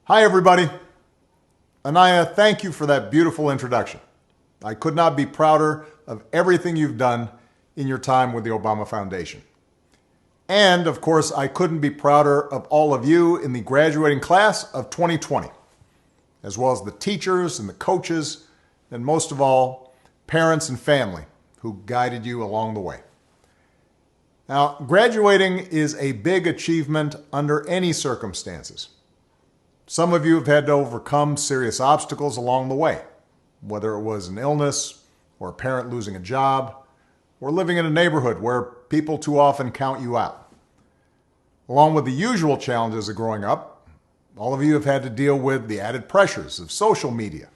Hi, everybody. Anaya, thank you for that beautiful introduction. I could not be prouder of everything you've done in your time with the Obama Foundation. And, of course, I couldn't be prouder of all of you in the graduating class of 2020, as well as the teachers and the coaches, and most of all, parents and family who guided you along the way. Now, graduating is a big achievement under any circumstances. Some of you have had to overcome serious obstacles along the way, whether it was an illness or a parent losing a job or living in a neighborhood where people too often count you out. Along with the usual challenges of growing up, all of you have had to deal with the added pressures of social media,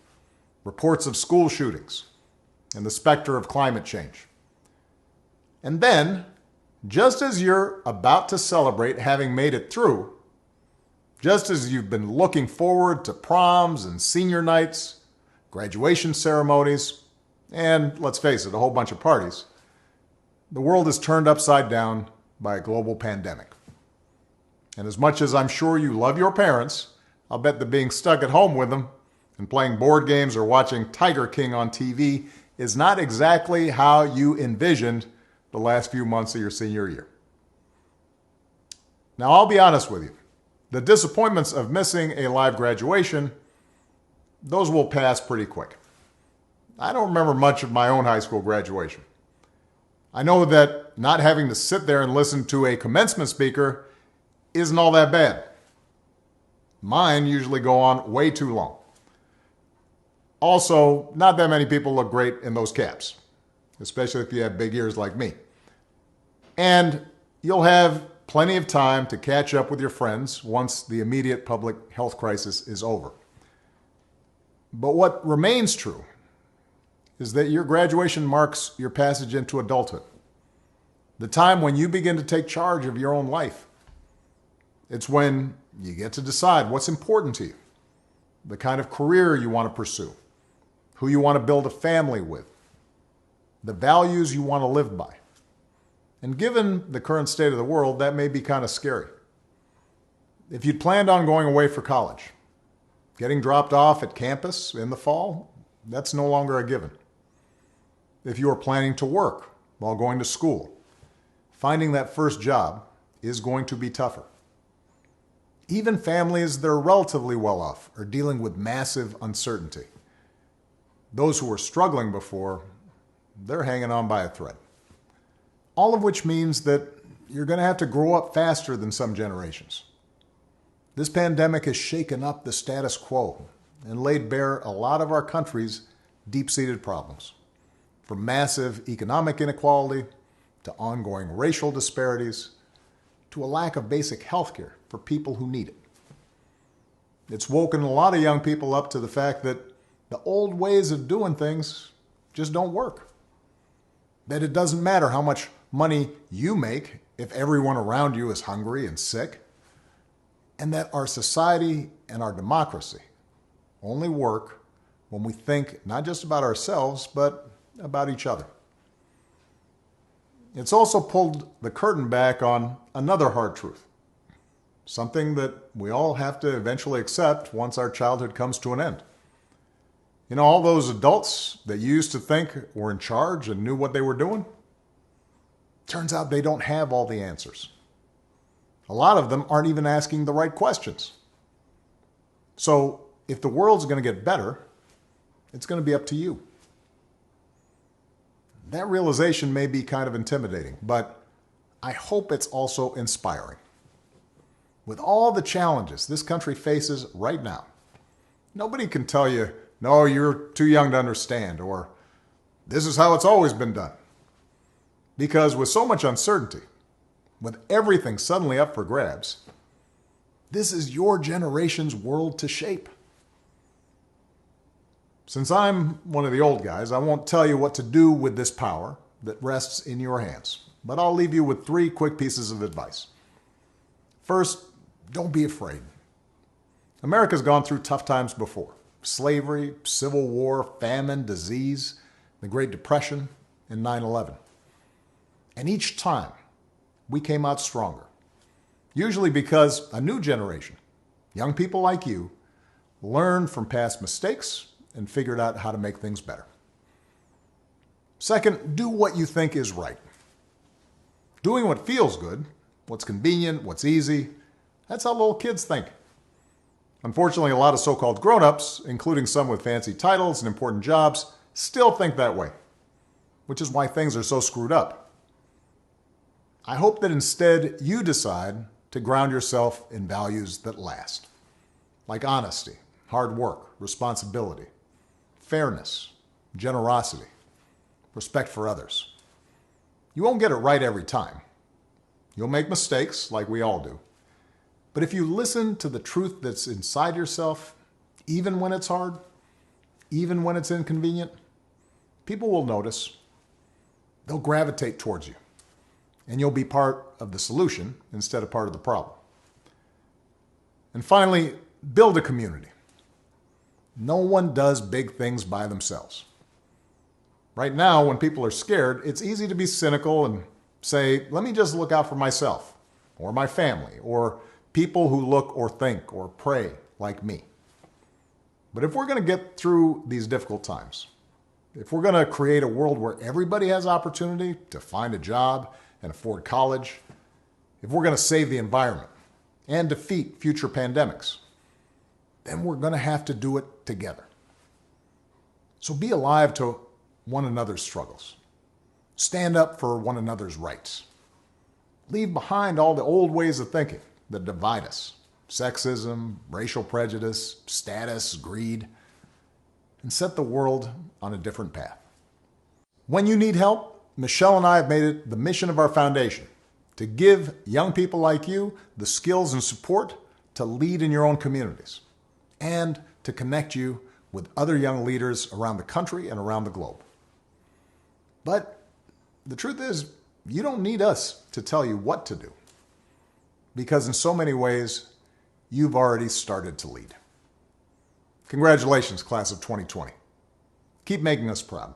reports of school shootings, and the specter of climate change. And then, just as you're about to celebrate having made it through, just as you've been looking forward to proms and senior nights, graduation ceremonies, and, let's face it, a whole bunch of parties, the world is turned upside down by a global pandemic. And as much as I'm sure you love your parents, I'll bet that being stuck at home with them and playing board games or watching Tiger King on TV is not exactly how you envisioned the last few months of your senior year. Now, I'll be honest with you. The disappointments of missing a live graduation, those will pass pretty quick. I don't remember much of my own high school graduation. I know that not having to sit there and listen to a commencement speaker isn't all that bad. Mine usually go on way too long. Also, not that many people look great in those caps, especially if you have big ears like me. And you'll have plenty of time to catch up with your friends once the immediate public health crisis is over. But what remains true is that your graduation marks your passage into adulthood, the time when you begin to take charge of your own life. It's when you get to decide what's important to you, the kind of career you want to pursue, who you want to build a family with, the values you want to live by. And given the current state of the world, that may be kind of scary. If you'd planned on going away for college, getting dropped off at campus in the fall, that's no longer a given. If you are planning to work while going to school, finding that first job is going to be tougher. Even families that are relatively well off are dealing with massive uncertainty. Those who were struggling before, they're hanging on by a thread. All of which means that you're going to have to grow up faster than some generations. This pandemic has shaken up the status quo and laid bare a lot of our country's deep-seated problems, from massive economic inequality to ongoing racial disparities to a lack of basic health care for people who need it. It's woken a lot of young people up to the fact that the old ways of doing things just don't work. That it doesn't matter how much money you make if everyone around you is hungry and sick, and that our society and our democracy only work when we think not just about ourselves, but about each other. It's also pulled the curtain back on another hard truth, something that we all have to eventually accept once our childhood comes to an end. You know, all those adults that you used to think were in charge and knew what they were doing, turns out they don't have all the answers. A lot of them aren't even asking the right questions. So if the world's going to get better, it's going to be up to you. That realization may be kind of intimidating, but I hope it's also inspiring. With all the challenges this country faces right now, nobody can tell you, no, you're too young to understand, or this is how it's always been done. Because with so much uncertainty, with everything suddenly up for grabs, this is your generation's world to shape. Since I'm one of the old guys, I won't tell you what to do with this power that rests in your hands, but I'll leave you with 3 quick pieces of advice. First, don't be afraid. America's gone through tough times before. Slavery, civil war, famine, disease, the Great Depression, and 9/11. And each time, we came out stronger. Usually because a new generation, young people like you, learned from past mistakes, and figured out how to make things better. Second, do what you think is right. Doing what feels good, what's convenient, what's easy, that's how little kids think. Unfortunately, a lot of so-called grown-ups, including some with fancy titles and important jobs, still think that way, which is why things are so screwed up. I hope that instead you decide to ground yourself in values that last, like honesty, hard work, responsibility, fairness, generosity, respect for others. You won't get it right every time. You'll make mistakes, like we all do. But if you listen to the truth that's inside yourself, even when it's hard, even when it's inconvenient, people will notice. They'll gravitate towards you. And you'll be part of the solution instead of part of the problem. And finally, build a community. No one does big things by themselves. Right now, when people are scared, it's easy to be cynical and say, let me just look out for myself, or my family, or people who look or think or pray like me. But if we're going to get through these difficult times, if we're going to create a world where everybody has opportunity to find a job and afford college, if we're going to save the environment and defeat future pandemics, then we're going to have to do it together. So be alive to one another's struggles. Stand up for one another's rights. Leave behind all the old ways of thinking that divide us: sexism, racial prejudice, status, greed, and set the world on a different path. When you need help, Michelle and I have made it the mission of our foundation to give young people like you the skills and support to lead in your own communities and to connect you with other young leaders around the country and around the globe. But the truth is, you don't need us to tell you what to do, because in so many ways, you've already started to lead. Congratulations, class of 2020. Keep making us proud.